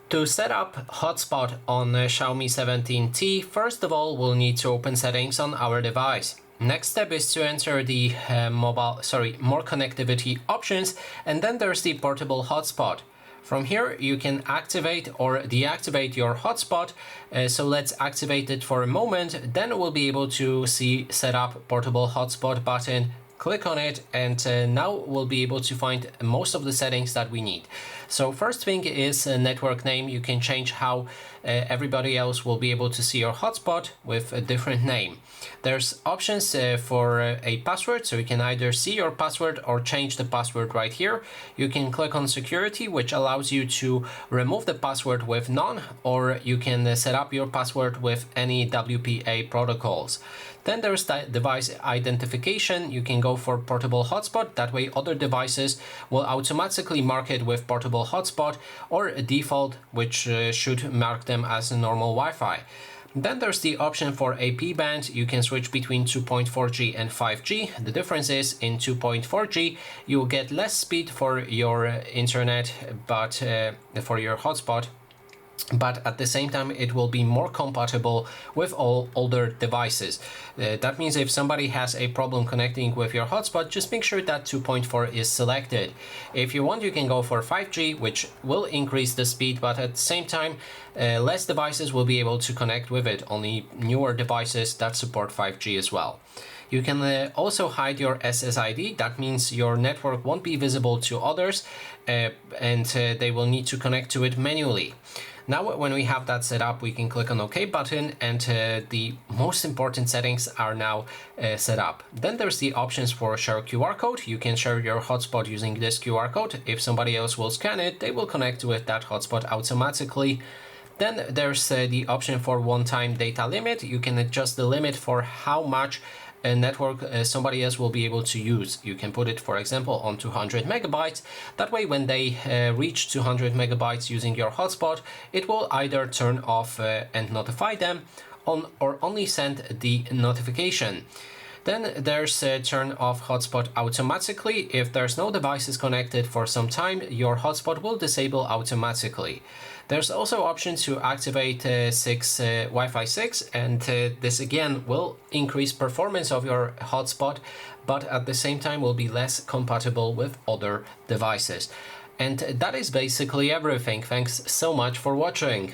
To set up hotspot on Xiaomi 17T, first of all, we'll need to open settings on our device. Next step is to enter the more connectivity options, and then there's the portable hotspot. From here, you can activate or deactivate your hotspot. So let's activate it for a moment. Then we'll be able to see set up portable hotspot button. Click on it, and now we'll be able to find most of the settings that we need. So first thing is network name. You can change how everybody else will be able to see your hotspot with a different name. There's options for a password, so you can either see your password or change the password right here. You can click on security, which allows you to remove the password with none, or you can set up your password with any WPA protocols. Then there's the device identification. You can go for portable hotspot. That way other devices will automatically mark it with portable hotspot, or a default, which should mark them as a normal Wi-Fi. Then there's the option for AP band. You can switch between 2.4G and 5G. The difference is in 2.4G, you'll get less speed for your internet, but for your hotspot. But at the same time, it will be more compatible with all older devices. That means if somebody has a problem connecting with your hotspot, just make sure that 2.4 is selected. If you want, you can go for 5G, which will increase the speed, but at the same time, less devices will be able to connect with it. Only newer devices that support 5G as well. You can also hide your SSID. That means your network won't be visible to others, and they will need to connect to it manually. Now, when we have that set up, we can click on OK button, and the most important settings are now set up. Then there's the options for share QR code. You can share your hotspot using this QR code. If somebody else will scan it, they will connect with that hotspot automatically. Then there's the option for one-time data limit. You can adjust the limit for how much a network somebody else will be able to use. You can put it, for example, on 200 megabytes. That way, when they reach 200 megabytes using your hotspot, it will either turn off and notify them or only send the notification. Then there's turn off hotspot automatically. If there's no devices connected for some time, your hotspot will disable automatically. There's also option to activate Wi-Fi 6, and this again will increase performance of your hotspot, but at the same time will be less compatible with other devices. And that is basically everything. Thanks so much for watching.